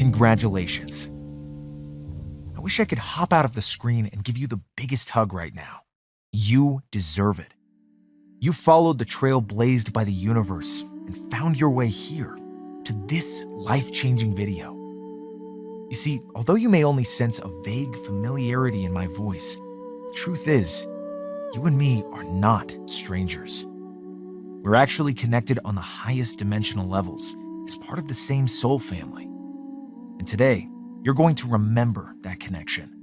Congratulations. I wish I could hop out of the screen and give you the biggest hug right now. You deserve it. You followed the trail blazed by the universe and found your way here to this life-changing video. You see, although you may only sense a vague familiarity in my voice, the truth is, you and me are not strangers. We're actually connected on the highest dimensional levels as part of the same soul family. And today, you're going to remember that connection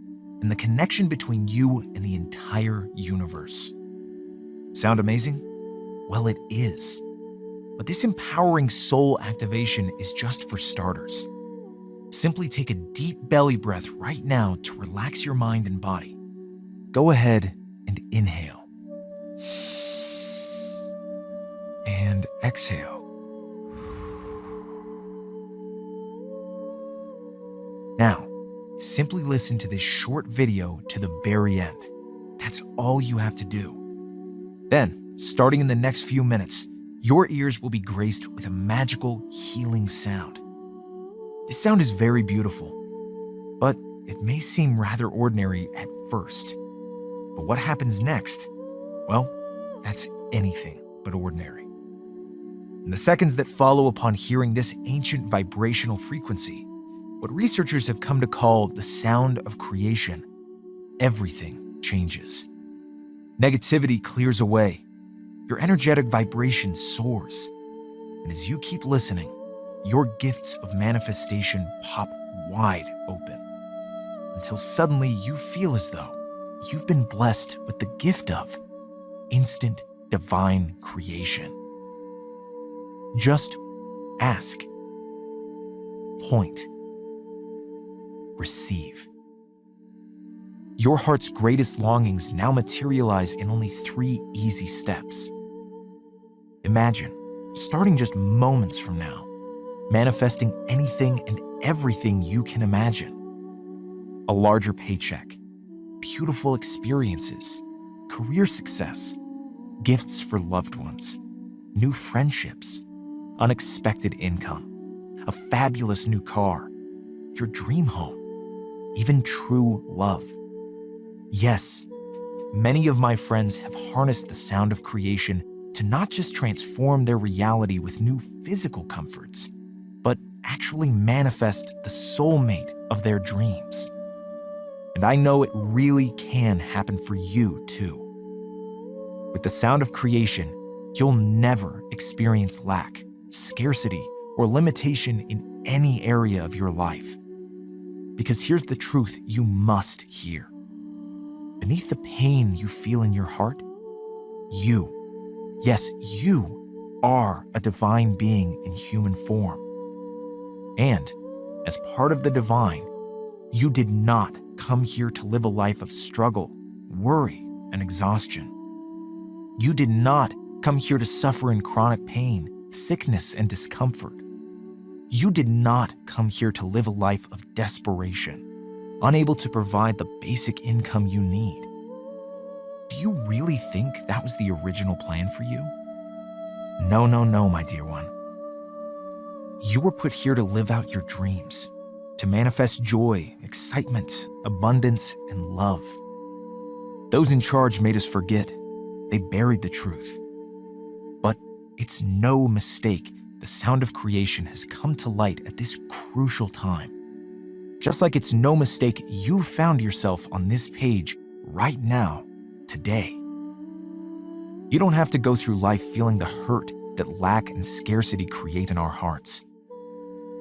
and the connection between you and the entire universe. Sound amazing? Well, it is. But this empowering soul activation is just for starters. Simply take a deep belly breath right now to relax your mind and body. Go ahead and inhale. And exhale. Now, simply listen to this short video to the very end. That's all you have to do. Then, starting in the next few minutes, your ears will be graced with a magical, healing sound. This sound is very beautiful, but it may seem rather ordinary at first. But what happens next? Well, that's anything but ordinary. In the seconds that follow upon hearing this ancient vibrational frequency, what researchers have come to call the sound of creation, everything changes. Negativity clears away. Your energetic vibration soars. And as you keep listening, your gifts of manifestation pop wide open. Until suddenly you feel as though you've been blessed with the gift of instant divine creation. Just ask, point, receive. Your heart's greatest longings now materialize in only 3 easy steps. Imagine, starting just moments from now, manifesting anything and everything you can imagine. A larger paycheck, beautiful experiences, career success, gifts for loved ones, new friendships, unexpected income, a fabulous new car, your dream home, even true love. Yes, many of my friends have harnessed the sound of creation to not just transform their reality with new physical comforts, but actually manifest the soulmate of their dreams. And I know it really can happen for you too. With the sound of creation, you'll never experience lack, scarcity, or limitation in any area of your life. Because here's the truth you must hear. Beneath the pain you feel in your heart, yes, you are a divine being in human form. And as part of the divine, you did not come here to live a life of struggle, worry, and exhaustion. You did not come here to suffer in chronic pain, sickness, and discomfort. You did not come here to live a life of desperation, unable to provide the basic income you need. Do you really think that was the original plan for you? No, my dear one. You were put here to live out your dreams, to manifest joy, excitement, abundance, and love. Those in charge made us forget. They buried the truth. But it's no mistake the sound of creation has come to light at this crucial time. Just like it's no mistake you found yourself on this page right now, today. You don't have to go through life feeling the hurt that lack and scarcity create in our hearts.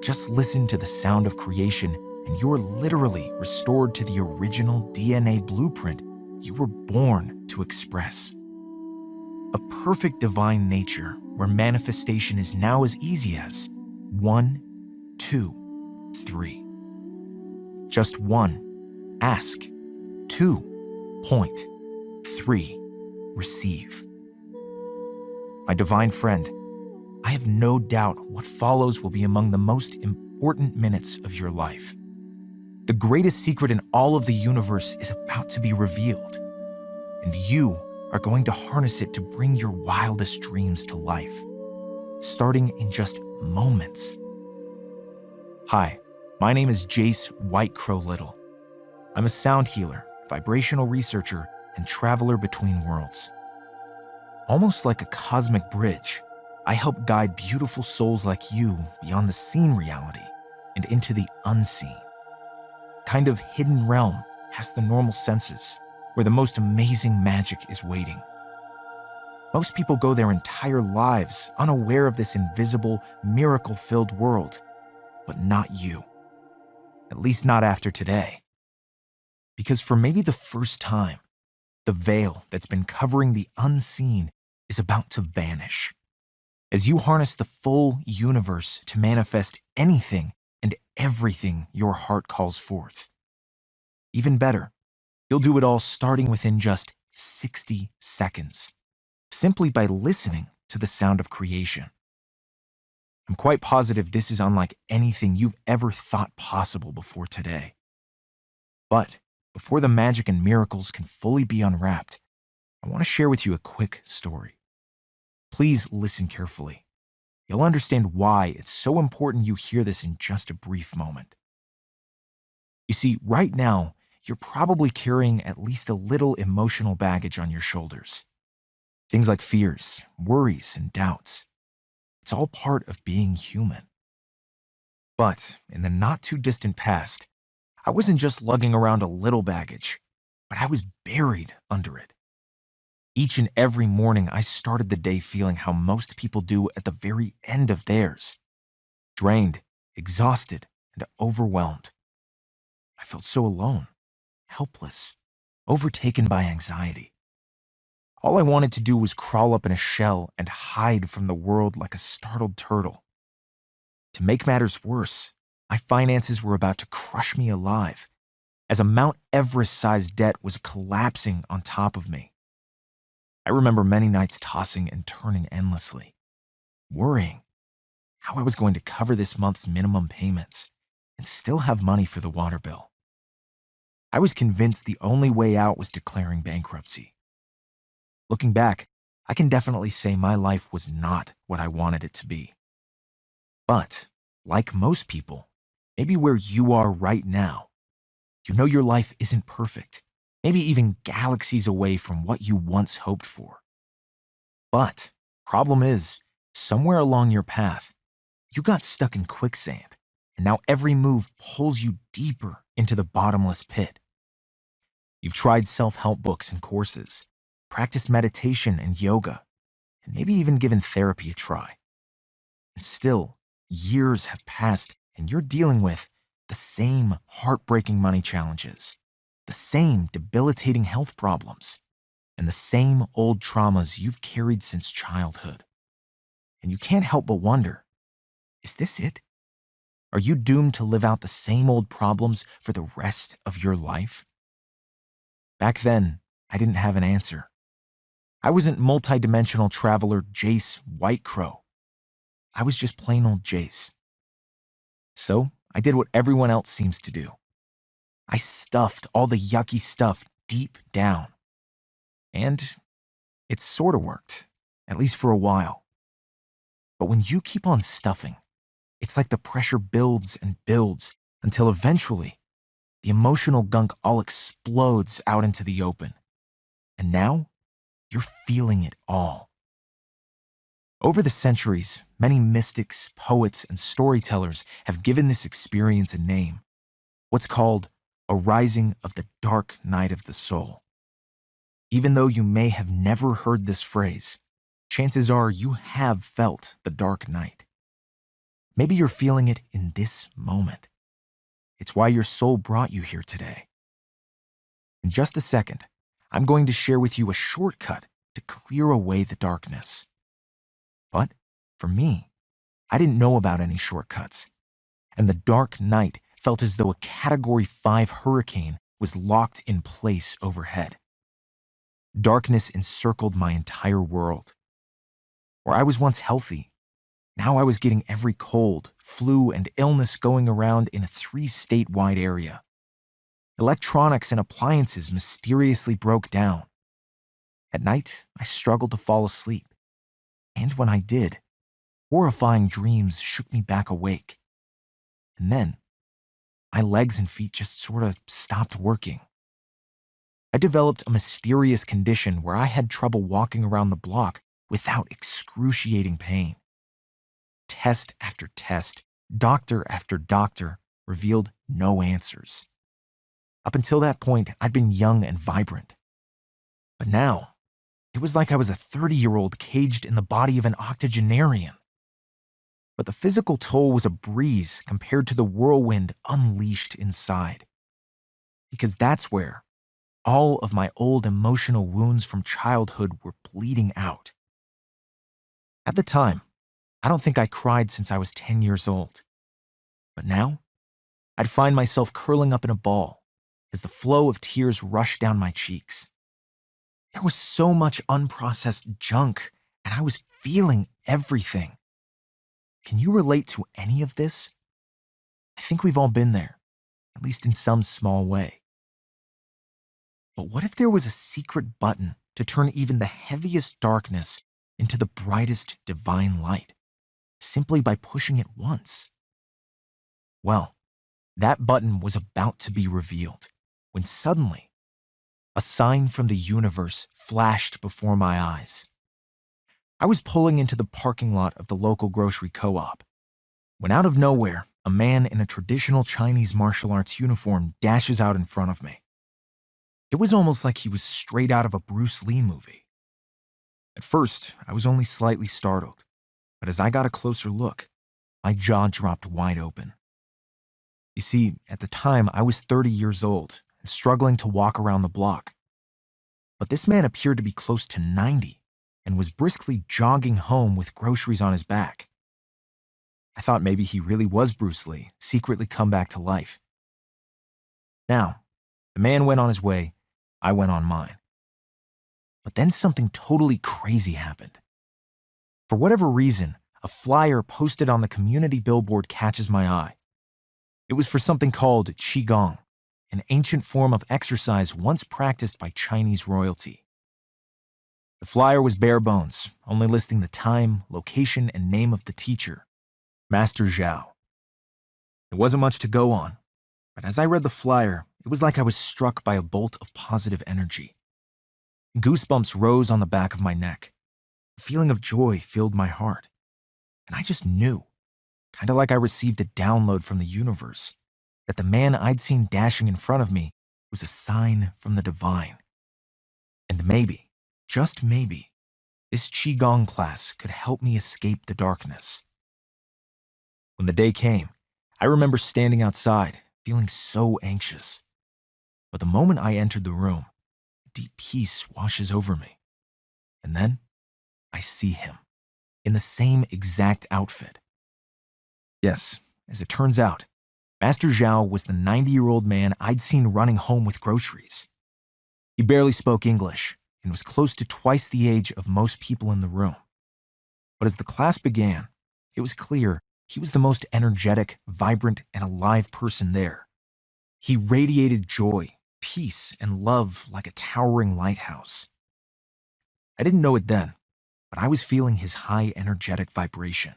Just listen to the sound of creation and you're literally restored to the original DNA blueprint you were born to express. A perfect divine nature where manifestation is now as easy as 1, 2, 3. Just 1, ask. 2, point. 3, receive. My divine friend, I have no doubt what follows will be among the most important minutes of your life. The greatest secret in all of the universe is about to be revealed, and you are going to harness it to bring your wildest dreams to life, starting in just moments. Hi, My name is Jace White Crow Little. I'm a sound healer, vibrational researcher, and traveler between worlds. Almost like a cosmic bridge, I help guide beautiful souls like you beyond the seen reality and into the unseen. Kind of hidden realm past the normal senses, where the most amazing magic is waiting. Most people go their entire lives unaware of this invisible, miracle-filled world, but not you. At least not after today. Because for maybe the first time, the veil that's been covering the unseen is about to vanish. As you harness the full universe to manifest anything and everything your heart calls forth. Even better, you'll do it all starting within just 60 seconds, simply by listening to the sound of creation. I'm quite positive this is unlike anything you've ever thought possible before today. But before the magic and miracles can fully be unwrapped, I want to share with you a quick story. Please listen carefully. You'll understand why it's so important you hear this in just a brief moment. You see, right now, you're probably carrying at least a little emotional baggage on your shoulders. Things like fears, worries, and doubts. It's all part of being human. But in the not-too-distant past, I wasn't just lugging around a little baggage, but I was buried under it. Each and every morning, I started the day feeling how most people do at the very end of theirs. Drained, exhausted, and overwhelmed. I felt so alone, helpless, overtaken by anxiety. All I wanted to do was crawl up in a shell and hide from the world like a startled turtle. To make matters worse, my finances were about to crush me alive, as a Mount Everest-sized debt was collapsing on top of me. I remember many nights tossing and turning endlessly, worrying how I was going to cover this month's minimum payments and still have money for the water bill. I was convinced the only way out was declaring bankruptcy. Looking back, I can definitely say my life was not what I wanted it to be. But, like most people, maybe where you are right now, you know your life isn't perfect, maybe even galaxies away from what you once hoped for. But, problem is, somewhere along your path, you got stuck in quicksand, and now every move pulls you deeper into the bottomless pit. You've tried self-help books and courses, practiced meditation and yoga, and maybe even given therapy a try. And still, years have passed and you're dealing with the same heartbreaking money challenges, the same debilitating health problems, and the same old traumas you've carried since childhood. And you can't help but wonder, is this it? Are you doomed to live out the same old problems for the rest of your life? Back then, I didn't have an answer. I wasn't multidimensional traveler Jace White Crow. I was just plain old Jace. So I did what everyone else seems to do. I stuffed all the yucky stuff deep down. And it sort of worked, at least for a while. But when you keep on stuffing, it's like the pressure builds and builds until eventually the emotional gunk all explodes out into the open. And now, you're feeling it all. Over the centuries, many mystics, poets, and storytellers have given this experience a name, what's called a rising of the dark night of the soul. Even though you may have never heard this phrase, chances are you have felt the dark night. Maybe you're feeling it in this moment. It's why your soul brought you here today. In just a second, I'm going to share with you a shortcut to clear away the darkness. But for me, I didn't know about any shortcuts, and the dark night felt as though a Category 5 hurricane was locked in place overhead. Darkness encircled my entire world. Where I was once healthy, now I was getting every cold, flu, and illness going around in a 3-state-wide area. Electronics and appliances mysteriously broke down. At night, I struggled to fall asleep. And when I did, horrifying dreams shook me back awake. And then, my legs and feet just sort of stopped working. I developed a mysterious condition where I had trouble walking around the block without excruciating pain. Test after test, doctor after doctor revealed no answers. Up until that point, I'd been young and vibrant. But now, it was like I was a 30-year-old caged in the body of an octogenarian. But the physical toll was a breeze compared to the whirlwind unleashed inside. Because that's where all of my old emotional wounds from childhood were bleeding out. At the time, I don't think I cried since I was 10 years old. But now, I'd find myself curling up in a ball as the flow of tears rushed down my cheeks. There was so much unprocessed junk, and I was feeling everything. Can you relate to any of this? I think we've all been there, at least in some small way. But what if there was a secret button to turn even the heaviest darkness into the brightest divine light, simply by pushing it once? Well, that button was about to be revealed when suddenly a sign from the universe flashed before my eyes. I was pulling into the parking lot of the local grocery co-op when out of nowhere, a man in a traditional Chinese martial arts uniform dashes out in front of me. It was almost like he was straight out of a Bruce Lee movie. At first, I was only slightly startled, but as I got a closer look, my jaw dropped wide open. You see, at the time, I was 30 years old and struggling to walk around the block. But this man appeared to be close to 90 and was briskly jogging home with groceries on his back. I thought maybe he really was Bruce Lee, secretly come back to life. Now, the man went on his way, I went on mine. But then something totally crazy happened. For whatever reason, a flyer posted on the community billboard catches my eye. It was for something called Qigong, an ancient form of exercise once practiced by Chinese royalty. The flyer was bare bones, only listing the time, location, and name of the teacher, Master Zhao. There wasn't much to go on, but as I read the flyer, it was like I was struck by a bolt of positive energy. Goosebumps rose on the back of my neck. A feeling of joy filled my heart. And I just knew, kind of like I received a download from the universe, that the man I'd seen dashing in front of me was a sign from the divine. And maybe, just maybe, this Qigong class could help me escape the darkness. When the day came, I remember standing outside, feeling so anxious. But the moment I entered the room, a deep peace washes over me. And then, I see him, in the same exact outfit. Yes, as it turns out, Master Zhao was the 90-year-old man I'd seen running home with groceries. He barely spoke English and was close to twice the age of most people in the room. But as the class began, it was clear he was the most energetic, vibrant, and alive person there. He radiated joy, peace, and love like a towering lighthouse. I didn't know it then, but I was feeling his high energetic vibration.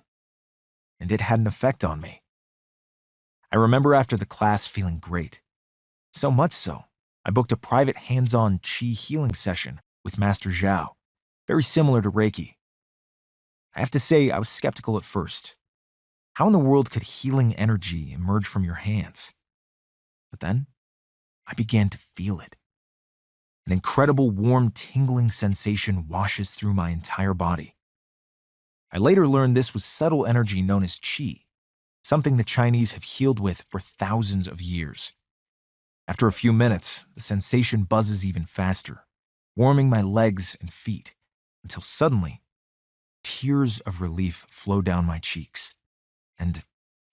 And it had an effect on me. I remember after the class feeling great. So much so, I booked a private hands-on Qi healing session with Master Zhao, very similar to Reiki. I have to say, I was skeptical at first. How in the world could healing energy emerge from your hands? But then, I began to feel it. An incredible warm, tingling sensation washes through my entire body. I later learned this was subtle energy known as Qi, something the Chinese have healed with for thousands of years. After a few minutes, the sensation buzzes even faster, warming my legs and feet, until suddenly, tears of relief flow down my cheeks, and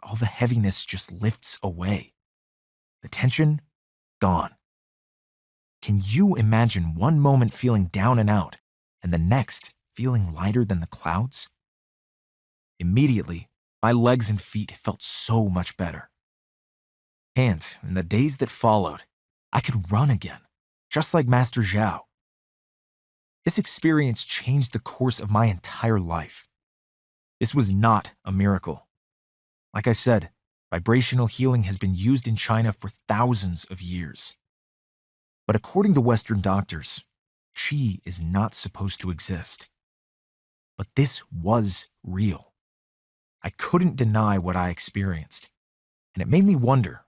all the heaviness just lifts away. The tension, gone. Can you imagine one moment feeling down and out, and the next feeling lighter than the clouds? Immediately, my legs and feet felt so much better. And in the days that followed, I could run again, just like Master Zhao. This experience changed the course of my entire life. This was not a miracle. Like I said, vibrational healing has been used in China for thousands of years. But according to Western doctors, qi is not supposed to exist. But this was real. I couldn't deny what I experienced, and it made me wonder,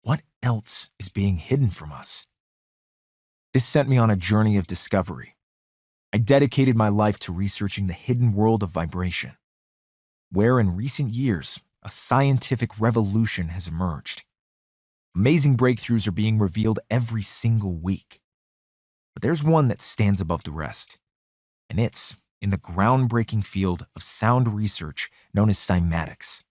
what else is being hidden from us? This sent me on a journey of discovery. I dedicated my life to researching the hidden world of vibration, where in recent years, a scientific revolution has emerged. Amazing breakthroughs are being revealed every single week. But there's one that stands above the rest, and it's in the groundbreaking field of sound research known as cymatics.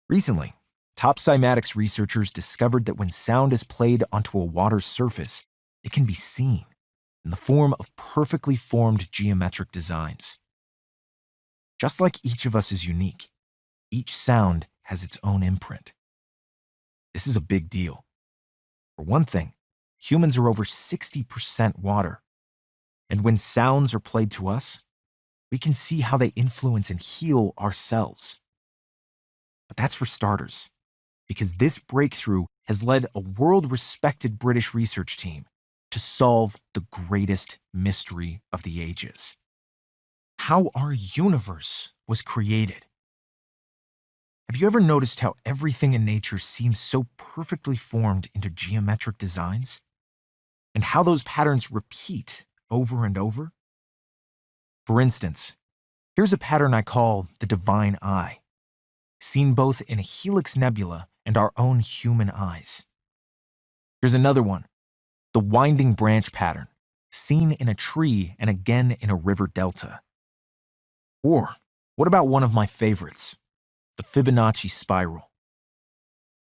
Recently, top cymatics researchers discovered that when sound is played onto a water's surface, it can be seen in the form of perfectly formed geometric designs. Just like each of us is unique, each sound has its own imprint. This is a big deal. For one thing, humans are over 60% water, and when sounds are played to us, we can see how they influence and heal ourselves. But that's for starters, because this breakthrough has led a world-respected British research team to solve the greatest mystery of the ages: how our universe was created. Have you ever noticed how everything in nature seems so perfectly formed into geometric designs? And how those patterns repeat over and over? For instance, here's a pattern I call the divine eye, seen both in a Helix Nebula and our own human eyes. Here's another one, the winding branch pattern, seen in a tree and again in a river delta. Or what about one of my favorites, the Fibonacci spiral?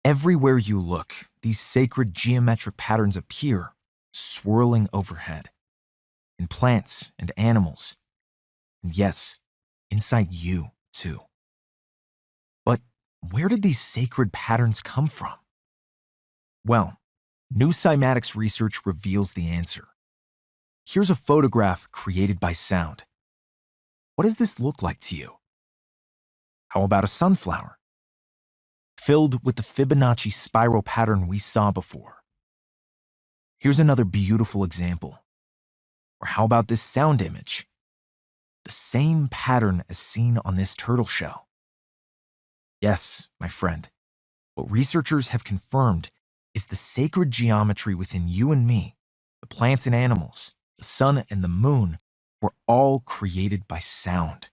Everywhere you look, these sacred geometric patterns appear, swirling overhead, in plants and animals, and yes, inside you too. But where did these sacred patterns come from? Well, new cymatics research reveals the answer. Here's a photograph created by sound. What does this look like to you? How about a sunflower? Filled with the Fibonacci spiral pattern we saw before. Here's another beautiful example. Or how about this sound image? The same pattern as seen on this turtle shell. Yes, my friend, what researchers have confirmed is the sacred geometry within you and me, the plants and animals, the sun and the moon, were all created by sound.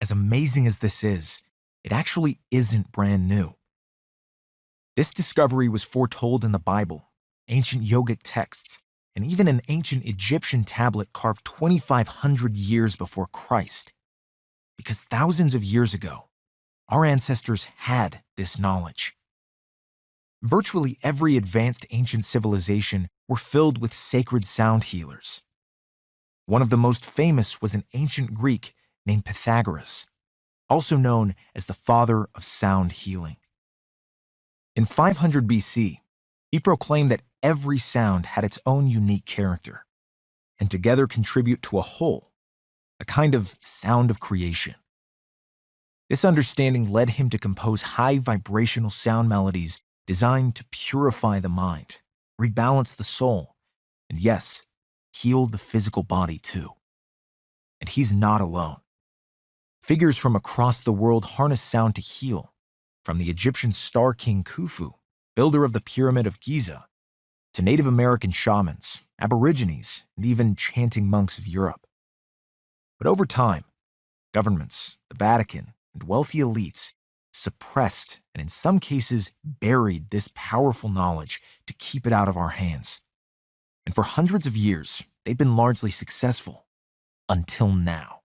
As amazing as this is, it actually isn't brand new. This discovery was foretold in the Bible, ancient yogic texts, and even an ancient Egyptian tablet carved 2,500 years before Christ. Because thousands of years ago, our ancestors had this knowledge. Virtually every advanced ancient civilization were filled with sacred sound healers. One of the most famous was an ancient Greek named Pythagoras, also known as the father of sound healing. In 500 BC, he proclaimed that every sound had its own unique character, and together contribute to a whole, a kind of sound of creation. This understanding led him to compose high vibrational sound melodies designed to purify the mind, rebalance the soul, and yes, heal the physical body too. And he's not alone. Figures from across the world harness sound to heal, from the Egyptian star king Khufu, builder of the Pyramid of Giza, to Native American shamans, Aborigines, and even chanting monks of Europe. But over time, governments, the Vatican, and wealthy elites suppressed and in some cases buried this powerful knowledge to keep it out of our hands. And for hundreds of years, they've been largely successful, until now.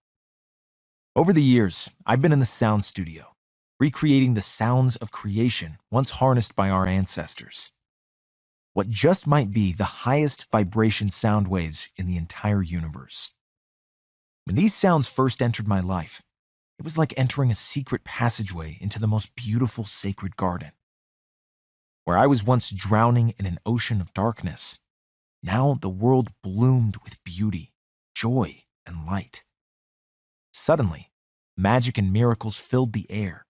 Over the years, I've been in the sound studio, recreating the sounds of creation once harnessed by our ancestors. What just might be the highest vibration sound waves in the entire universe. When these sounds first entered my life, it was like entering a secret passageway into the most beautiful sacred garden. Where I was once drowning in an ocean of darkness, now the world bloomed with beauty, joy, and light. Suddenly, magic and miracles filled the air,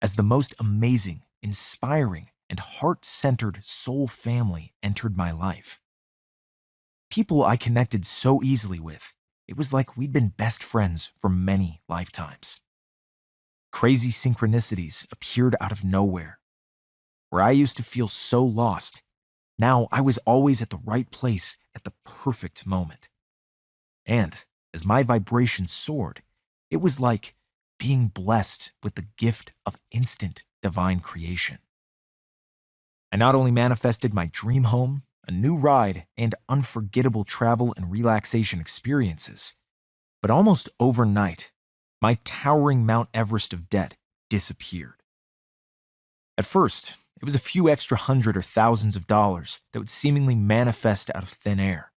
as the most amazing, inspiring, and heart-centered soul family entered my life. People I connected so easily with, it was like we'd been best friends for many lifetimes. Crazy synchronicities appeared out of nowhere. Where I used to feel so lost, now I was always at the right place at the perfect moment. And as my vibration soared, it was like being blessed with the gift of instant divine creation. I not only manifested my dream home, a new ride, and unforgettable travel and relaxation experiences, but almost overnight, my towering Mount Everest of debt disappeared. At first, it was a few extra hundred or thousands of dollars that would seemingly manifest out of thin air.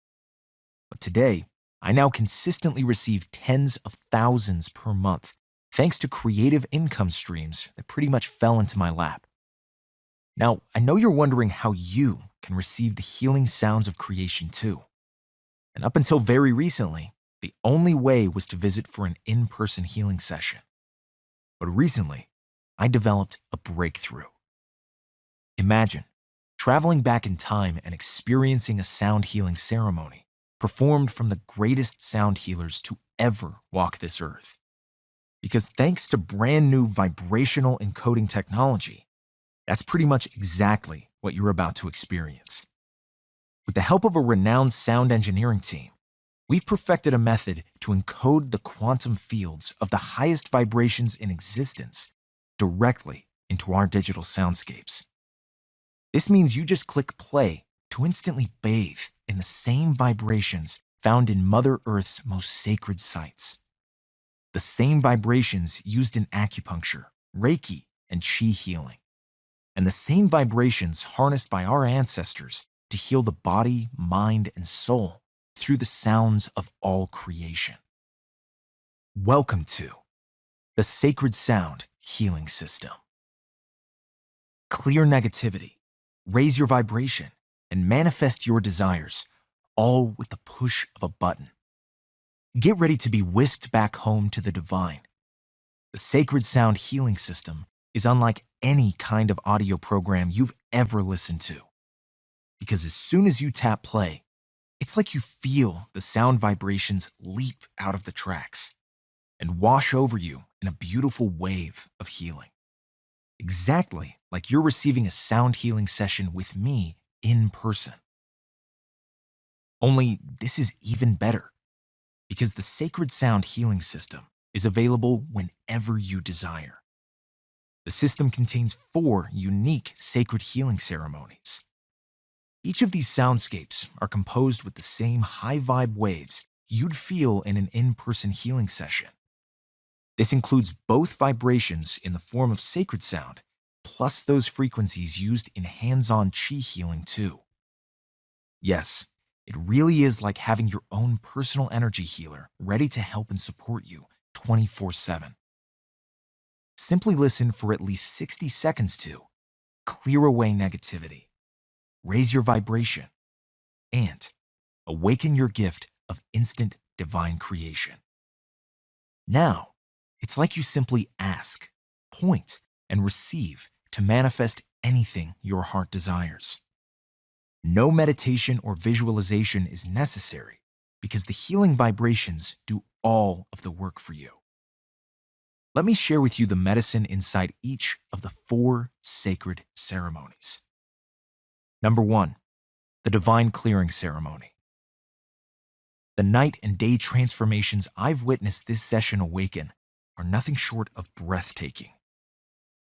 But today, I now consistently receive tens of thousands per month, thanks to creative income streams that pretty much fell into my lap. Now, I know you're wondering how you can receive the healing sounds of creation too. And up until very recently, the only way was to visit for an in-person healing session. But recently, I developed a breakthrough. Imagine traveling back in time and experiencing a sound healing ceremony performed from the greatest sound healers to ever walk this earth. Because thanks to brand new vibrational encoding technology, that's pretty much exactly what you're about to experience. With the help of a renowned sound engineering team, we've perfected a method to encode the quantum fields of the highest vibrations in existence directly into our digital soundscapes. This means you just click play to instantly bathe in the same vibrations found in Mother Earth's most sacred sites. The same vibrations used in acupuncture, Reiki, and Qi healing. And the same vibrations harnessed by our ancestors to heal the body, mind, and soul through the sounds of all creation. Welcome to the Sacred Sound Healing System. Clear negativity, raise your vibration, and manifest your desires, all with the push of a button. Get ready to be whisked back home to the divine. The Sacred Sound Healing System is unlike any kind of audio program you've ever listened to. Because as soon as you tap play, it's like you feel the sound vibrations leap out of the tracks and wash over you in a beautiful wave of healing. Exactly like you're receiving a sound healing session with me in person. Only this is even better, because the Sacred Sound Healing System is available whenever you desire. The system contains 4 unique sacred healing ceremonies. Each of these soundscapes are composed with the same high-vibe waves you'd feel in an in-person healing session. This includes both vibrations in the form of sacred sound, plus those frequencies used in hands-on Qi healing too. Yes, it really is like having your own personal energy healer ready to help and support you 24/7. Simply listen for at least 60 seconds to clear away negativity, raise your vibration, and awaken your gift of instant divine creation. Now, it's like you simply ask, point, and receive to manifest anything your heart desires. No meditation or visualization is necessary because the healing vibrations do all of the work for you. Let me share with you the medicine inside each of the 4 sacred ceremonies. Number 1, the Divine Clearing Ceremony. The night and day transformations I've witnessed this session awaken are nothing short of breathtaking.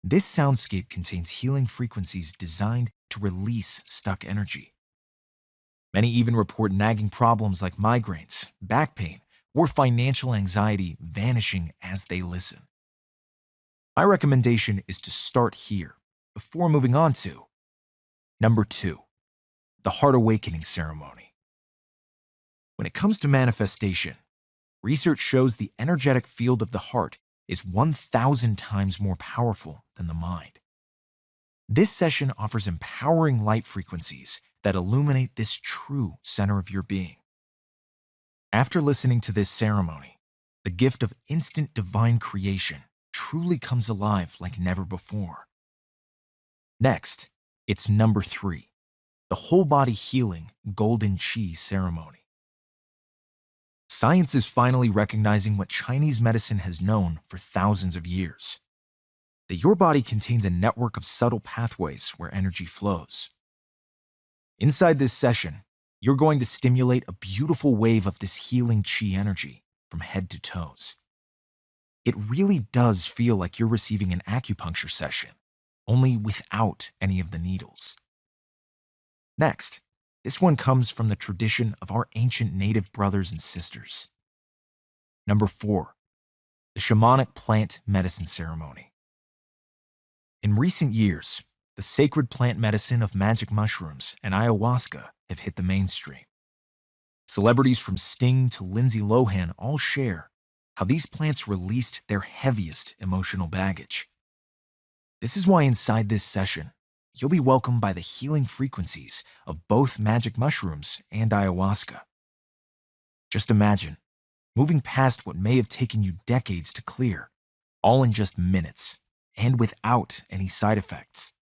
This soundscape contains healing frequencies designed to release stuck energy. Many even report nagging problems like migraines, back pain, or financial anxiety vanishing as they listen. My recommendation is to start here before moving on to number 2, the Heart Awakening Ceremony. When it comes to manifestation, research shows the energetic field of the heart is 1,000 times more powerful than the mind. This session offers empowering light frequencies that illuminate this true center of your being. After listening to this ceremony, the gift of instant divine creation truly comes alive like never before. Next, it's number 3, the whole body healing Golden Qi ceremony. Science is finally recognizing what Chinese medicine has known for thousands of years: that your body contains a network of subtle pathways where energy flows. Inside this session, you're going to stimulate a beautiful wave of this healing Qi energy from head to toes. It really does feel like you're receiving an acupuncture session, only without any of the needles. Next, this one comes from the tradition of our ancient native brothers and sisters. Number 4, the shamanic plant medicine ceremony. In recent years, the sacred plant medicine of magic mushrooms and ayahuasca have hit the mainstream. Celebrities from Sting to Lindsay Lohan all share how these plants released their heaviest emotional baggage. This is why inside this session, you'll be welcomed by the healing frequencies of both magic mushrooms and ayahuasca. Just imagine moving past what may have taken you decades to clear, all in just minutes and without any side effects.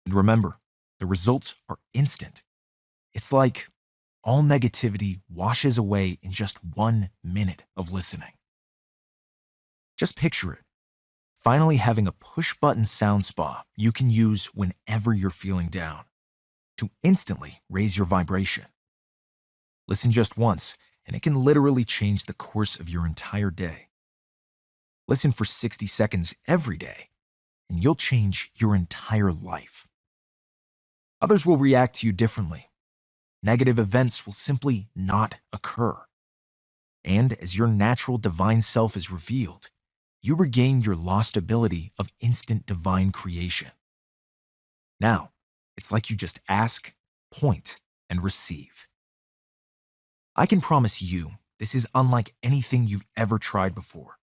And remember, the results are instant. It's like all negativity washes away in just 1 minute of listening. Just picture it. Finally having a push-button sound spa you can use whenever you're feeling down to instantly raise your vibration. Listen just once, and it can literally change the course of your entire day. Listen for 60 seconds every day, and you'll change your entire life. Others will react to you differently. Negative events will simply not occur. And as your natural divine self is revealed, you regain your lost ability of instant divine creation. Now, it's like you just ask, point, and receive. I can promise you this is unlike anything you've ever tried before.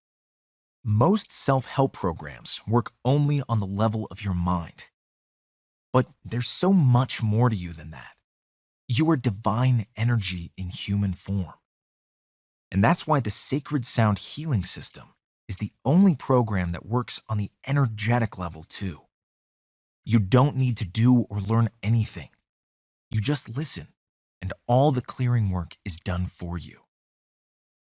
Most self-help programs work only on the level of your mind. But there's so much more to you than that. You are divine energy in human form. And that's why the Sacred Sound Healing System is the only program that works on the energetic level too. You don't need to do or learn anything. You just listen, and all the clearing work is done for you.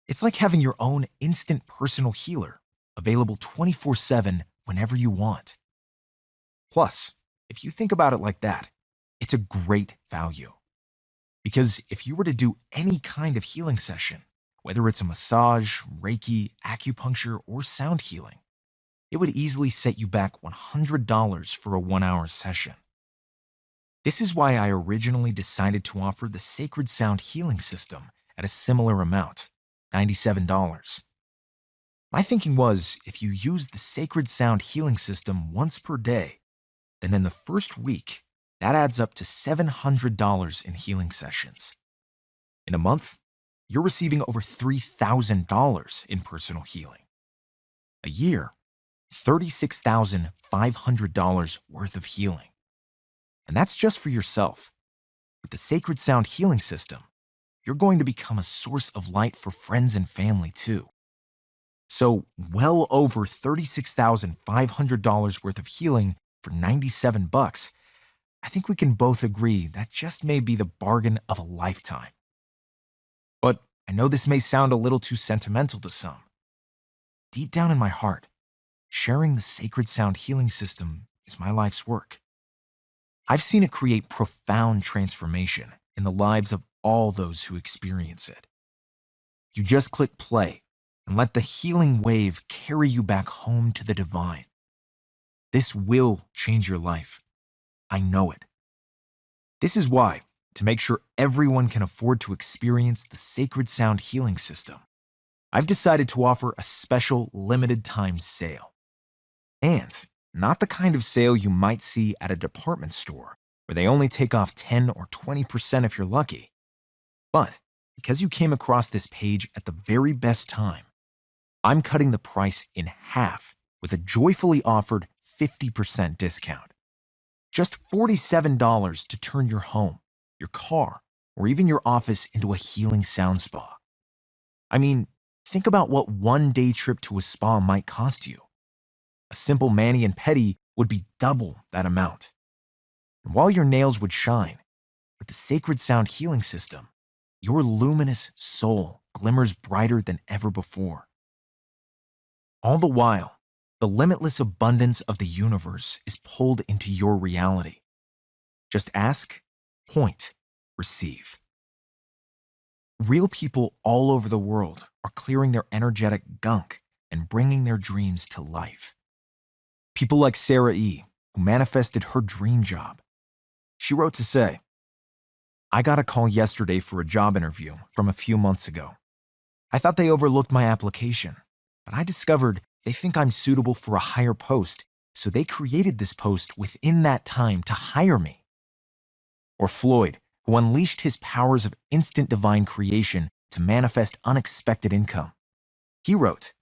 It's like having your own instant personal healer, available 24/7 whenever you want. Plus, if you think about it like that, it's a great value. Because if you were to do any kind of healing session, whether it's a massage, Reiki, acupuncture, or sound healing, it would easily set you back $100 for a 1-hour session. This is why I originally decided to offer the Sacred Sound Healing System at a similar amount, $97. My thinking was, if you use the Sacred Sound Healing System once per day, then in the first week, that adds up to $700 in healing sessions. In a month, you're receiving over $3,000 in personal healing. A year, $36,500 worth of healing. And that's just for yourself. With the Sacred Sound Healing System, you're going to become a source of light for friends and family too. So, well over $36,500 worth of healing for $97, I think we can both agree that just may be the bargain of a lifetime. But I know this may sound a little too sentimental to some. Deep down in my heart, sharing the Sacred Sound Healing System is my life's work. I've seen it create profound transformation in the lives of all those who experience it. You just click play and let the healing wave carry you back home to the divine. This will change your life. I know it. This is why, to make sure everyone can afford to experience the Sacred Sound Healing System, I've decided to offer a special limited time sale. And not the kind of sale you might see at a department store where they only take off 10 or 20% if you're lucky. But because you came across this page at the very best time, I'm cutting the price in half with a joyfully offered 50% discount. Just $47 to turn your home, your car, or even your office into a healing sound spa. I mean, think about what one day trip to a spa might cost you, A simple mani and pedi would be double that amount. And while your nails would shine, with the Sacred Sound Healing System, your luminous soul glimmers brighter than ever before. All the while, the limitless abundance of the universe is pulled into your reality. Just ask, point, receive. Real people all over the world are clearing their energetic gunk and bringing their dreams to life. People like Sarah E., who manifested her dream job. She wrote to say, "I got a call yesterday for a job interview from a few months ago. I thought they overlooked my application, but I discovered they think I'm suitable for a higher post, so they created this post within that time to hire me." Or Floyd, who unleashed his powers of instant divine creation to manifest unexpected income. He wrote,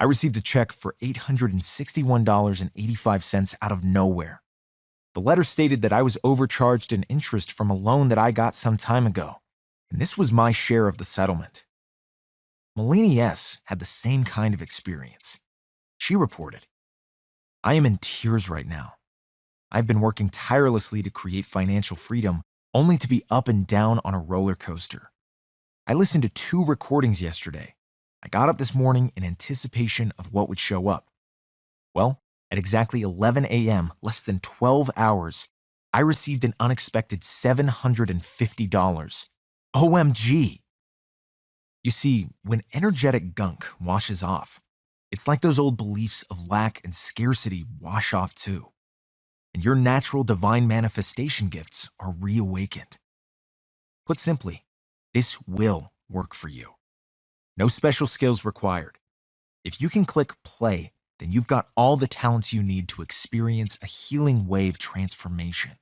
"I received a check for $861.85 out of nowhere. The letter stated that I was overcharged in interest from a loan that I got some time ago, and this was my share of the settlement." Malini S. had the same kind of experience. She reported, "I am in tears right now. I've been working tirelessly to create financial freedom, only to be up and down on a roller coaster. I listened to 2 recordings yesterday. I got up this morning in anticipation of what would show up. Well, at exactly 11 a.m., less than 12 hours, I received an unexpected $750. OMG! You see, when energetic gunk washes off, it's like those old beliefs of lack and scarcity wash off too. And your natural divine manifestation gifts are reawakened. Put simply, this will work for you. No special skills required. If you can click play, then you've got all the talents you need to experience a healing wave transformation.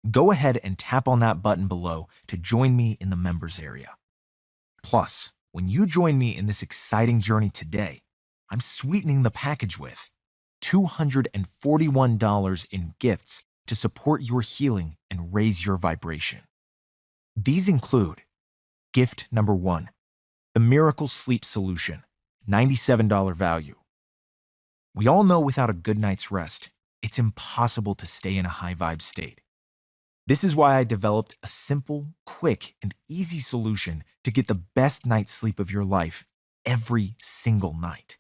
Go ahead and tap on that button below to join me in the members area. Plus, when you join me in this exciting journey today, I'm sweetening the package with $241 in gifts to support your healing and raise your vibration. These include gift number 1, the Miracle Sleep Solution, $97 value. We all know without a good night's rest, it's impossible to stay in a high vibe state. This is why I developed a simple, quick, and easy solution to get the best night's sleep of your life every single night.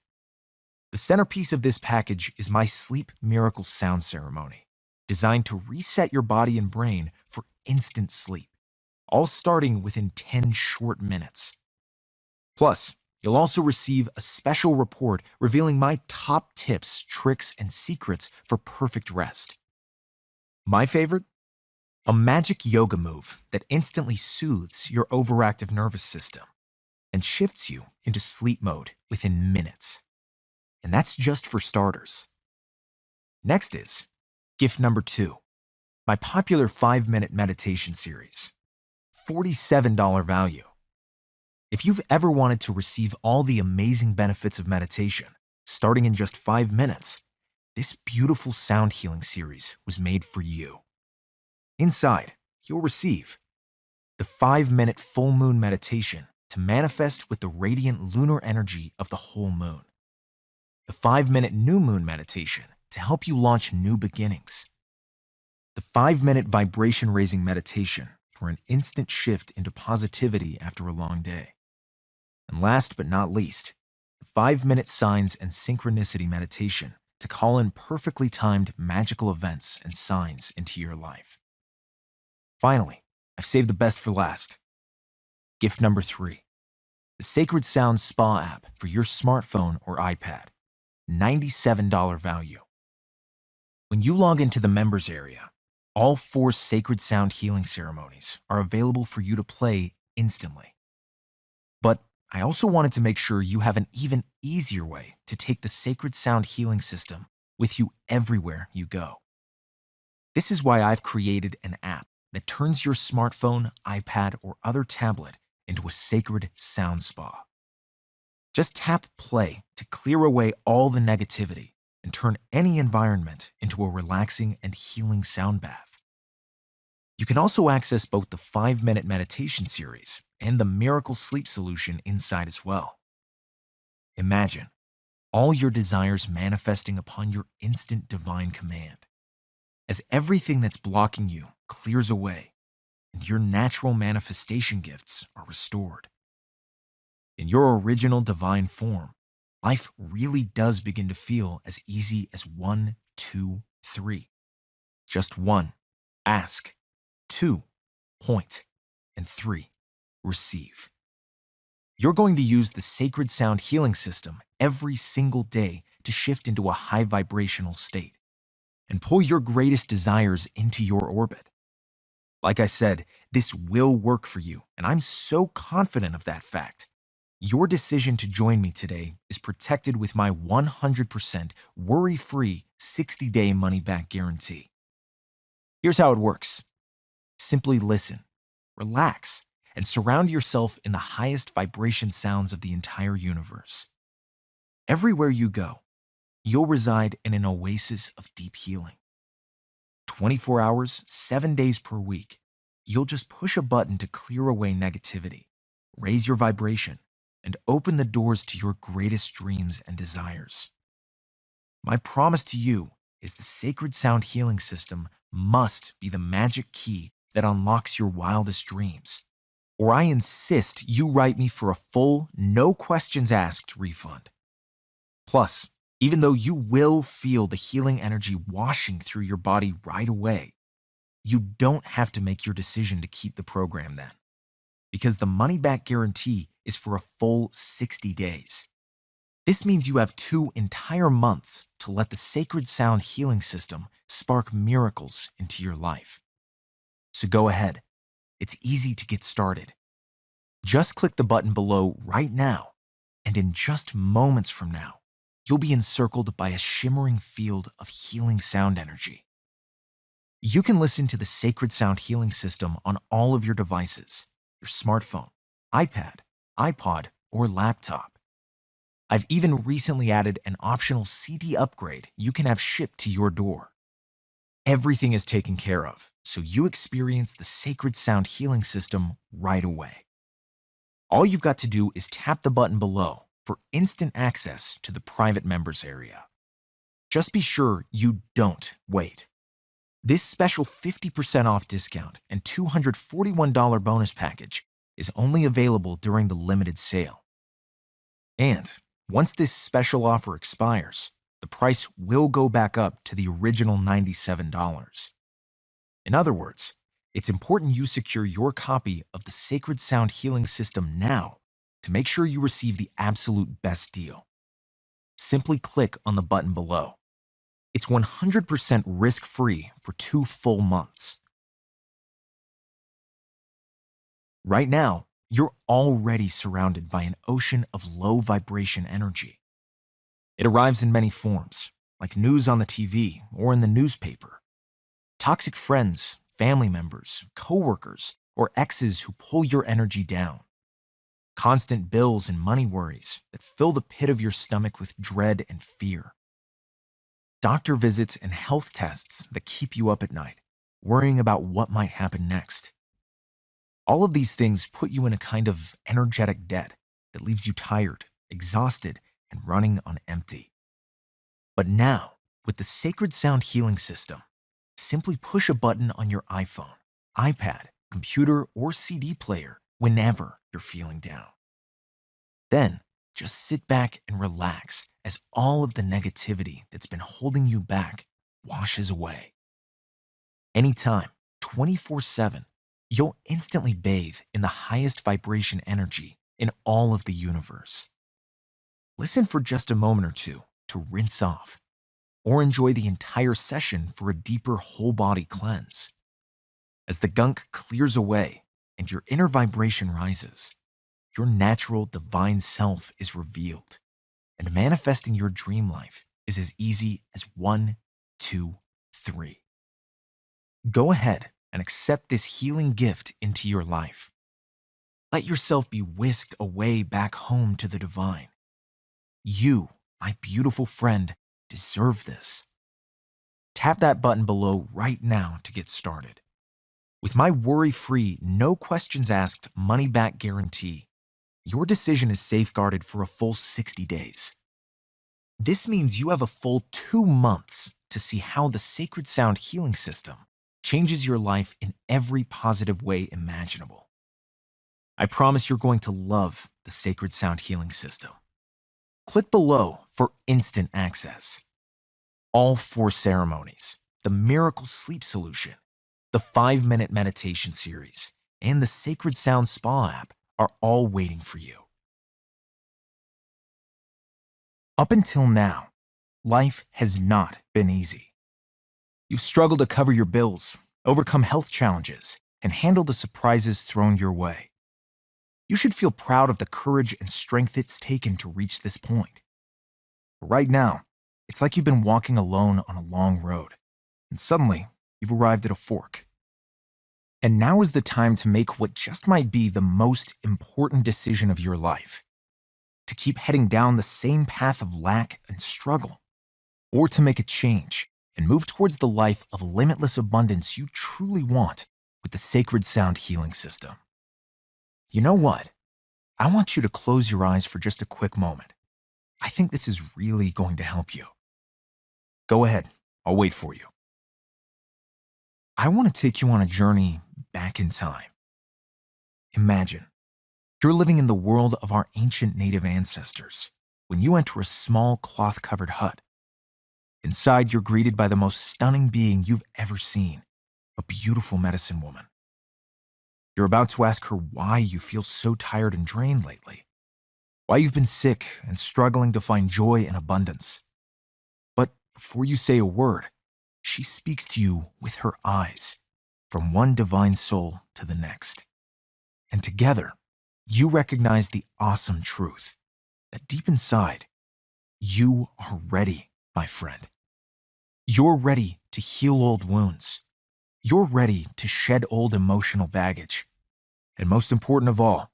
The centerpiece of this package is my Sleep Miracle Sound Ceremony, designed to reset your body and brain for instant sleep, all starting within 10 short minutes. Plus, you'll also receive a special report revealing my top tips, tricks, and secrets for perfect rest. My favorite? A magic yoga move that instantly soothes your overactive nervous system and shifts you into sleep mode within minutes. And that's just for starters. Next is gift number 2, my popular 5-minute meditation series, $47 value. If you've ever wanted to receive all the amazing benefits of meditation, starting in just 5 minutes, this beautiful sound healing series was made for you. Inside, you'll receive the 5-minute full moon meditation to manifest with the radiant lunar energy of the whole moon, the 5-minute new moon meditation to help you launch new beginnings, the 5-minute vibration-raising meditation for an instant shift into positivity after a long day, and last but not least, the 5-minute signs and synchronicity meditation to call in perfectly timed magical events and signs into your life. Finally, I've saved the best for last. Gift number 3, the Sacred Sound Spa app for your smartphone or iPad, $97 value. When you log into the members area, all 4 Sacred Sound healing ceremonies are available for you to play instantly. But I also wanted to make sure you have an even easier way to take the Sacred Sound healing system with you everywhere you go. This is why I've created an app that turns your smartphone, iPad, or other tablet into a sacred sound spa. Just tap play to clear away all the negativity and turn any environment into a relaxing and healing sound bath. You can also access both the 5-minute meditation series and the Miracle Sleep Solution inside as well. Imagine all your desires manifesting upon your instant divine command. As everything that's blocking you clears away and your natural manifestation gifts are restored. In your original divine form, life really does begin to feel as easy as 1, 2, 3. Just 1, ask. 2, point. And 3, receive. You're going to use the Sacred Sound Healing System every single day to shift into a high vibrational state and pull your greatest desires into your orbit. Like I said, this will work for you, and I'm so confident of that fact. Your decision to join me today is protected with my 100% worry-free 60-day money-back guarantee. Here's how it works. Simply listen, relax, and surround yourself in the highest vibration sounds of the entire universe. Everywhere you go, you'll reside in an oasis of deep healing. 24 hours, 7 days per week, you'll just push a button to clear away negativity, raise your vibration, and open the doors to your greatest dreams and desires. My promise to you is the Sacred Sound Healing System must be the magic key that unlocks your wildest dreams, or I insist you write me for a full, no questions asked refund. Plus, even though you will feel the healing energy washing through your body right away, you don't have to make your decision to keep the program then, because the money-back guarantee is for a full 60 days. This means you have 2 entire months to let the Sacred Sound Healing System spark miracles into your life. So go ahead. It's easy to get started. Just click the button below right now, and in just moments from now, you'll be encircled by a shimmering field of healing sound energy. You can listen to the Sacred Sound Healing System on all of your devices, your smartphone, iPad, iPod, or laptop. I've even recently added an optional CD upgrade you can have shipped to your door. Everything is taken care of, so you experience the Sacred Sound Healing System right away. All you've got to do is tap the button below for instant access to the private members area. Just be sure you don't wait. This special 50% off discount and $241 bonus package is only available during the limited sale. And once this special offer expires, the price will go back up to the original $97. In other words, it's important you secure your copy of the Sacred Sound Healing System now to make sure you receive the absolute best deal. Simply click on the button below. It's 100% risk-free for 2 full months. Right now, you're already surrounded by an ocean of low vibration energy. It arrives in many forms, like news on the TV or in the newspaper. Toxic friends, family members, coworkers, or exes who pull your energy down. Constant bills and money worries that fill the pit of your stomach with dread and fear. Doctor visits and health tests that keep you up at night, worrying about what might happen next. All of these things put you in a kind of energetic debt that leaves you tired, exhausted, and running on empty. But now, with the Sacred Sound Healing System, simply push a button on your iPhone, iPad, computer, or CD player whenever you're feeling down. Then, just sit back and relax as all of the negativity that's been holding you back washes away. Anytime, 24/7, you'll instantly bathe in the highest vibration energy in all of the universe. Listen for just a moment or two to rinse off, or enjoy the entire session for a deeper whole body cleanse. As the gunk clears away and your inner vibration rises, your natural divine self is revealed, and manifesting your dream life is as easy as 1, 2, 3. Go ahead and accept this healing gift into your life. Let yourself be whisked away back home to the divine. You, my beautiful friend, deserve this. Tap that button below right now to get started. With my worry-free, no questions asked money-back guarantee, your decision is safeguarded for a full 60 days. This means you have a full 2 months to see how the Sacred Sound Healing System changes your life in every positive way imaginable. I promise you're going to love the Sacred Sound Healing System. Click below for instant access. All 4 ceremonies, the Miracle Sleep Solution, the 5-minute meditation series, and the Sacred Sound Spa app are all waiting for you. Up until now, life has not been easy. You've struggled to cover your bills, overcome health challenges, and handle the surprises thrown your way. You should feel proud of the courage and strength it's taken to reach this point. But right now, it's like you've been walking alone on a long road, and suddenly you've arrived at a fork. And now is the time to make what just might be the most important decision of your life: to keep heading down the same path of lack and struggle, or to make a change and move towards the life of limitless abundance you truly want with the Sacred Sound Healing System. You know what? I want you to close your eyes for just a quick moment. I think this is really going to help you. Go ahead, I'll wait for you. I want to take you on a journey back in time. Imagine you're living in the world of our ancient native ancestors when you enter a small cloth-covered hut. Inside, you're greeted by the most stunning being you've ever seen, a beautiful medicine woman. You're about to ask her why you feel so tired and drained lately, why you've been sick and struggling to find joy and abundance. But before you say a word, she speaks to you with her eyes, from one divine soul to the next. And together, you recognize the awesome truth that deep inside, you are ready, my friend. You're ready to heal old wounds. You're ready to shed old emotional baggage. And most important of all,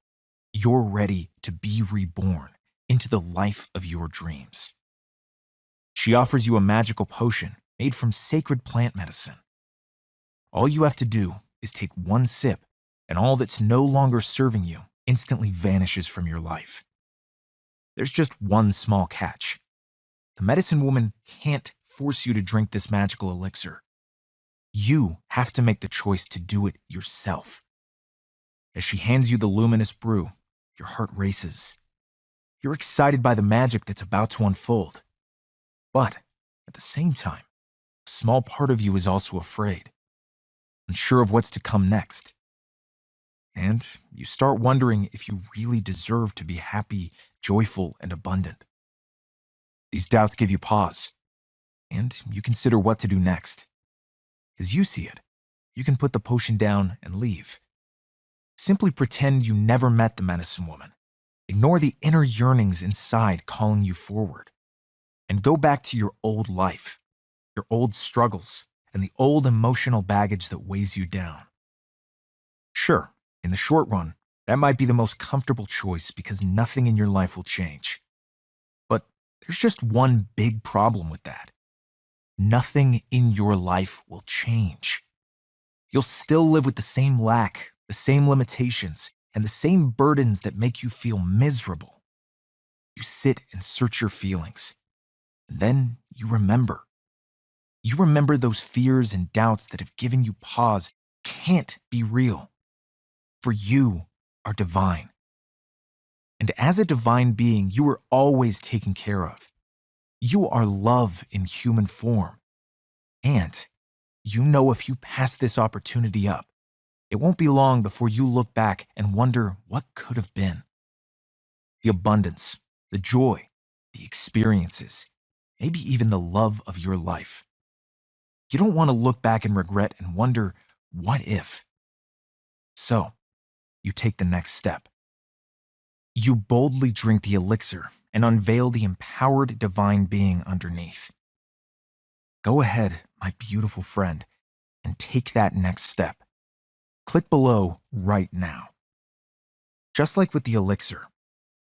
you're ready to be reborn into the life of your dreams. She offers you a magical potion made from sacred plant medicine. All you have to do is take one sip, and all that's no longer serving you instantly vanishes from your life. There's just one small catch. The medicine woman can't force you to drink this magical elixir. You have to make the choice to do it yourself. As she hands you the luminous brew, your heart races. You're excited by the magic that's about to unfold. But at the same time, a small part of you is also afraid, unsure of what's to come next. And you start wondering if you really deserve to be happy, joyful, and abundant. These doubts give you pause, and you consider what to do next. As you see it, you can put the potion down and leave. Simply pretend you never met the medicine woman. Ignore the inner yearnings inside calling you forward. And go back to your old life, your old struggles, and the old emotional baggage that weighs you down. Sure, in the short run, that might be the most comfortable choice because nothing in your life will change. But there's just one big problem with that. Nothing in your life will change. You'll still live with the same lack, the same limitations, and the same burdens that make you feel miserable. You sit and search your feelings, and then you remember. You remember those fears and doubts that have given you pause can't be real. For you are divine. And as a divine being, you are always taken care of. You are love in human form. And you know if you pass this opportunity up, it won't be long before you look back and wonder what could have been. The abundance, the joy, the experiences, maybe even the love of your life. You don't want to look back in regret and wonder, what if? So, you take the next step. You boldly drink the elixir and unveil the empowered divine being underneath. Go ahead, my beautiful friend, and take that next step. Click below right now. Just like with the elixir,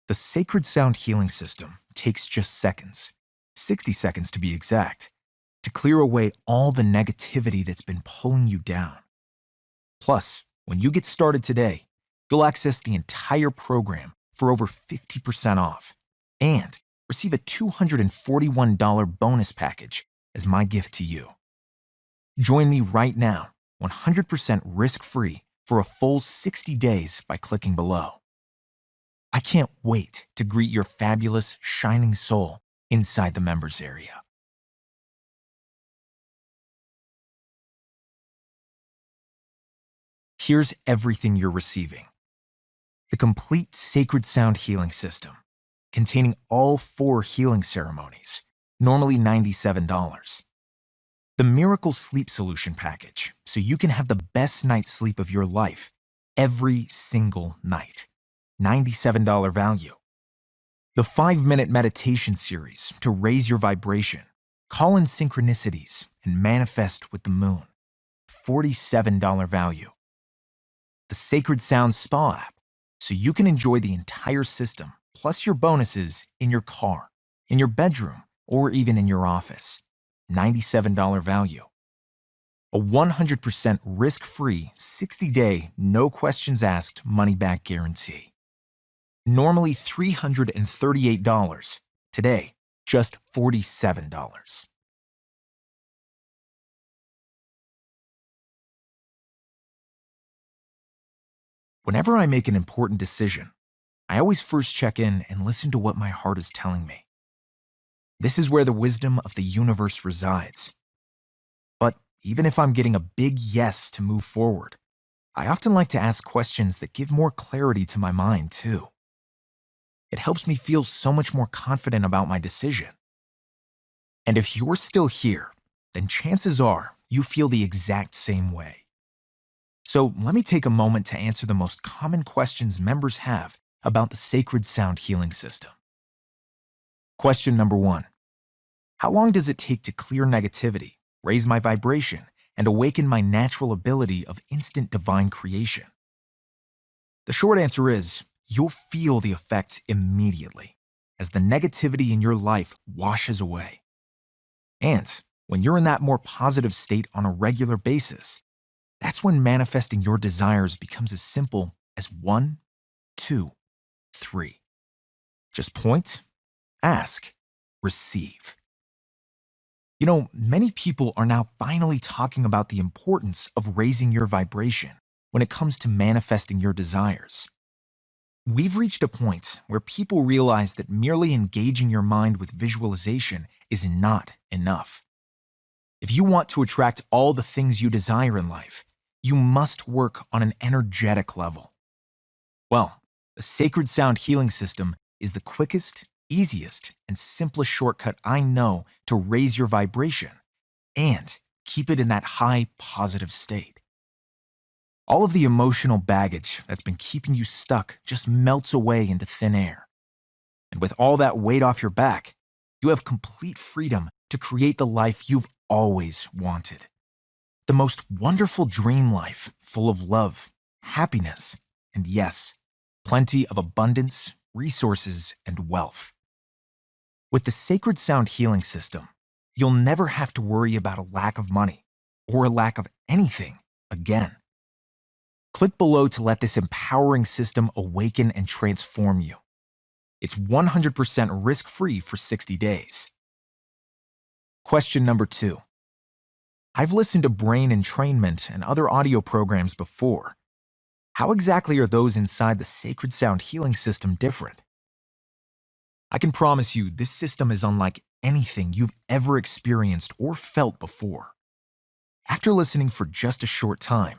the Sacred Sound Healing System takes just seconds, 60 seconds to be exact, to clear away all the negativity that's been pulling you down. Plus, when you get started today, you'll access the entire program for over 50% off. And receive a $241 bonus package as my gift to you. Join me right now, 100% risk-free, for a full 60 days by clicking below. I can't wait to greet your fabulous, shining soul inside the members area. Here's everything you're receiving: the complete Sacred Sound Healing System, containing all 4 healing ceremonies, normally $97. The Miracle Sleep Solution package, so you can have the best night's sleep of your life every single night, $97 value. The 5-minute meditation series to raise your vibration, call in synchronicities, and manifest with the moon, $47 value. The Sacred Sound Spa app, so you can enjoy the entire system plus your bonuses in your car, in your bedroom, or even in your office, $97 value. A 100% risk-free 60-day, no questions asked money-back guarantee. Normally $338, today just $47. Whenever I make an important decision, I always first check in and listen to what my heart is telling me. This is where the wisdom of the universe resides. But even if I'm getting a big yes to move forward, I often like to ask questions that give more clarity to my mind, too. It helps me feel so much more confident about my decision. And if you're still here, then chances are you feel the exact same way. So let me take a moment to answer the most common questions members have about the Sacred Sound Healing System. Question number 1. How long does it take to clear negativity, raise my vibration, and awaken my natural ability of instant divine creation? The short answer is, you'll feel the effects immediately as the negativity in your life washes away. And when you're in that more positive state on a regular basis, that's when manifesting your desires becomes as simple as 1, 2, 3. Just point, ask, receive. You know, many people are now finally talking about the importance of raising your vibration when it comes to manifesting your desires. We've reached a point where people realize that merely engaging your mind with visualization is not enough. If you want to attract all the things you desire in life, you must work on an energetic level. Well, the Sacred Sound Healing System is the quickest, easiest, and simplest shortcut I know to raise your vibration and keep it in that high, positive state. All of the emotional baggage that's been keeping you stuck just melts away into thin air. And with all that weight off your back, you have complete freedom to create the life you've always wanted. The most wonderful dream life full of love, happiness, and yes, plenty of abundance, resources, and wealth. With the Sacred Sound Healing System, you'll never have to worry about a lack of money or a lack of anything again. Click below to let this empowering system awaken and transform you. It's 100% risk-free for 60 days. Question number 2. I've listened to brain entrainment and other audio programs before. How exactly are those inside the Sacred Sound Healing System different? I can promise you this system is unlike anything you've ever experienced or felt before. After listening for just a short time,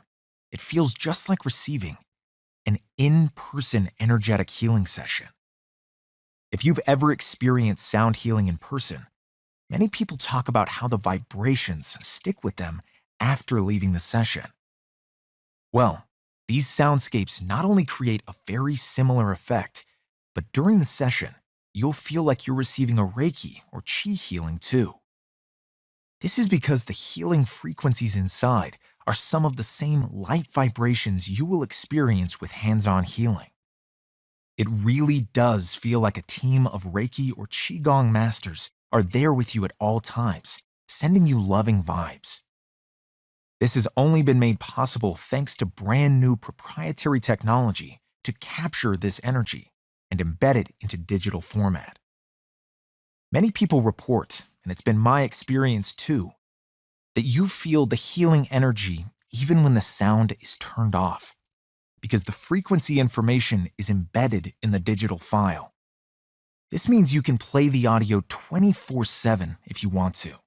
it feels just like receiving an in-person energetic healing session. If you've ever experienced sound healing in person, many people talk about how the vibrations stick with them after leaving the session. Well, these soundscapes not only create a very similar effect, but during the session, you'll feel like you're receiving a Reiki or Qi healing too. This is because the healing frequencies inside are some of the same light vibrations you will experience with hands-on healing. It really does feel like a team of Reiki or Qigong masters are there with you at all times, sending you loving vibes. This has only been made possible thanks to brand new proprietary technology to capture this energy and embed it into digital format. Many people report, and it's been my experience too, that you feel the healing energy even when the sound is turned off, because the frequency information is embedded in the digital file. This means you can play the audio 24/7 if you want to.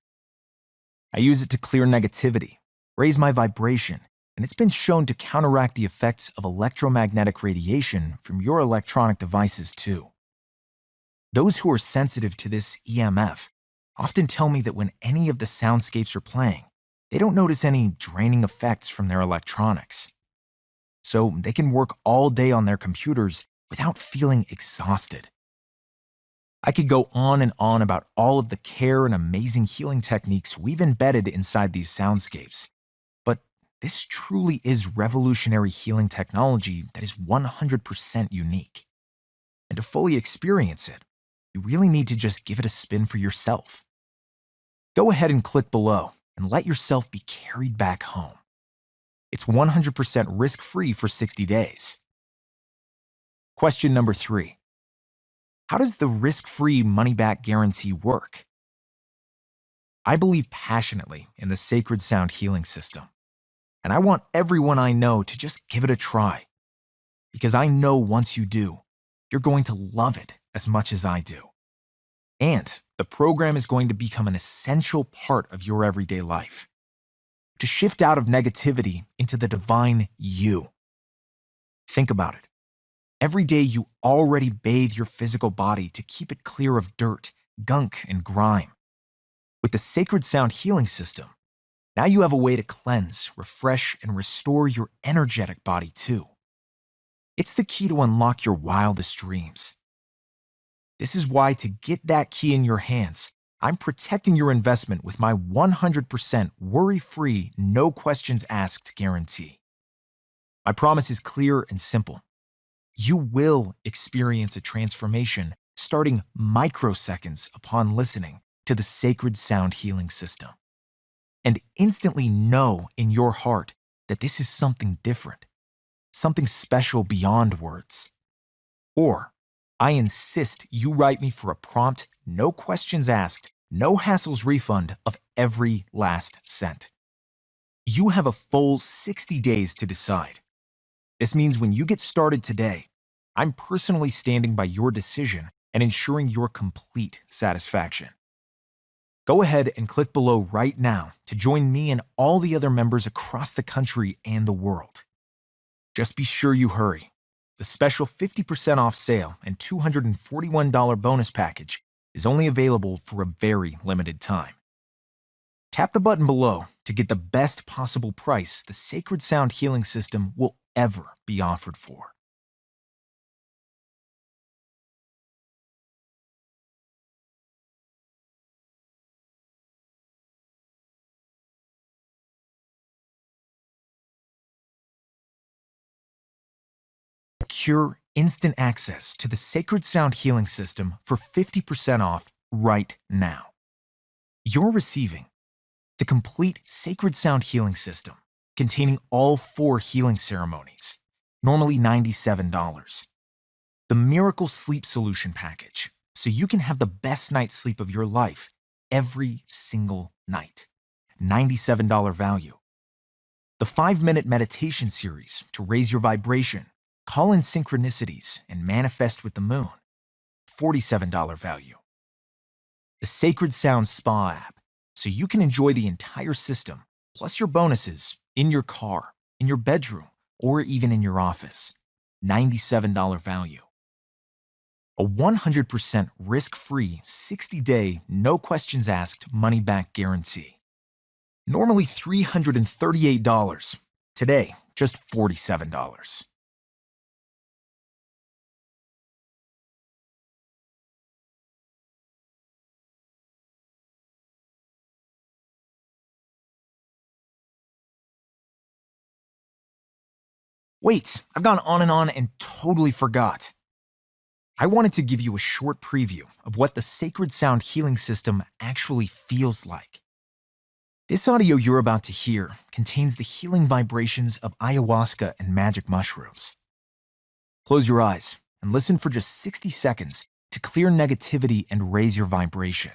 I use it to clear negativity, raise my vibration, and it's been shown to counteract the effects of electromagnetic radiation from your electronic devices too. Those who are sensitive to this EMF often tell me that when any of the soundscapes are playing, they don't notice any draining effects from their electronics. So they can work all day on their computers without feeling exhausted. I could go on and on about all of the care and amazing healing techniques we've embedded inside these soundscapes, but this truly is revolutionary healing technology that is 100% unique. And to fully experience it, you really need to just give it a spin for yourself. Go ahead and click below and let yourself be carried back home. It's 100% risk-free for 60 days. Question number 3. How does the risk-free money-back guarantee work? I believe passionately in the Sacred Sound Healing System, and I want everyone I know to just give it a try, because I know once you do, you're going to love it as much as I do. And the program is going to become an essential part of your everyday life, to shift out of negativity into the divine you. Think about it. Every day you already bathe your physical body to keep it clear of dirt, gunk, and grime. With the Sacred Sound Healing System, now you have a way to cleanse, refresh, and restore your energetic body too. It's the key to unlock your wildest dreams. This is why, to get that key in your hands, I'm protecting your investment with my 100% worry-free, no questions asked guarantee. My promise is clear and simple. You will experience a transformation starting microseconds upon listening to the Sacred Sound Healing System, and instantly know in your heart that this is something different, something special beyond words. Or, I insist you write me for a prompt, no questions asked, no hassles refund of every last cent. You have a full 60 days to decide. This means when you get started today, I'm personally standing by your decision and ensuring your complete satisfaction. Go ahead and click below right now to join me and all the other members across the country and the world. Just be sure you hurry. The special 50% off sale and $241 bonus package is only available for a very limited time. Tap the button below to get the best possible price the Sacred Sound Healing System will ever be offered for. Secure instant access to the Sacred Sound Healing System for 50% off right now. You're receiving the complete Sacred Sound Healing System, containing all 4 healing ceremonies, normally $97. The Miracle Sleep Solution Package, so you can have the best night's sleep of your life every single night, $97 value. The 5-minute meditation series to raise your vibration, call in synchronicities, and manifest with the moon, $47 value. The Sacred Sound Spa app, so you can enjoy the entire system, plus your bonuses, in your car, in your bedroom, or even in your office, $97 value. A 100% risk-free, 60-day, no questions asked money-back guarantee. Normally $338, today just $47. Wait, I've gone on and totally forgot. I wanted to give you a short preview of what the Sacred Sound Healing System actually feels like. This audio you're about to hear contains the healing vibrations of ayahuasca and magic mushrooms. Close your eyes and listen for just 60 seconds to clear negativity and raise your vibration.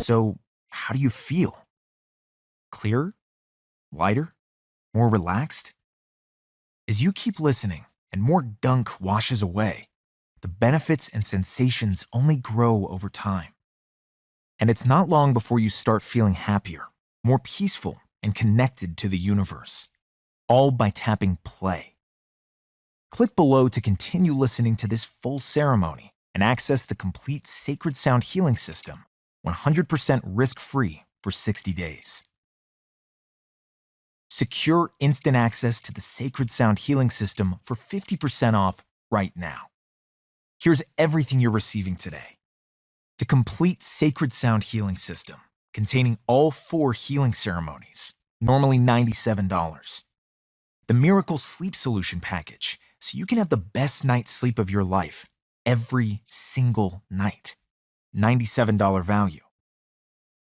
So, how do you feel? Clearer? Lighter? More relaxed? As you keep listening and more gunk washes away, the benefits and sensations only grow over time. And it's not long before you start feeling happier, more peaceful, and connected to the universe, all by tapping play. Click below to continue listening to this full ceremony and access the complete Sacred Sound Healing System 100% risk-free for 60 days. Secure instant access to the Sacred Sound Healing System for 50% off right now. Here's everything you're receiving today. The complete Sacred Sound Healing System, containing all 4 healing ceremonies, normally $97. The Miracle Sleep Solution Package, so you can have the best night's sleep of your life every single night, $97 value.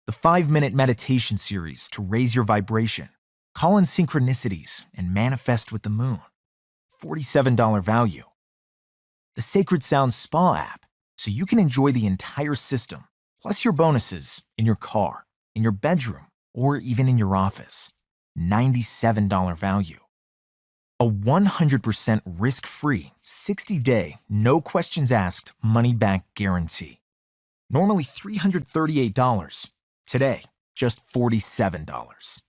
The 5-minute meditation series to raise your vibration, call in synchronicities, and manifest with the moon, $47 value. The Sacred Sound Spa app, so you can enjoy the entire system, plus your bonuses in your car, in your bedroom, or even in your office, $97 value. A 100% risk-free, 60-day, no questions asked, money-back guarantee. Normally $338. Today, just $47.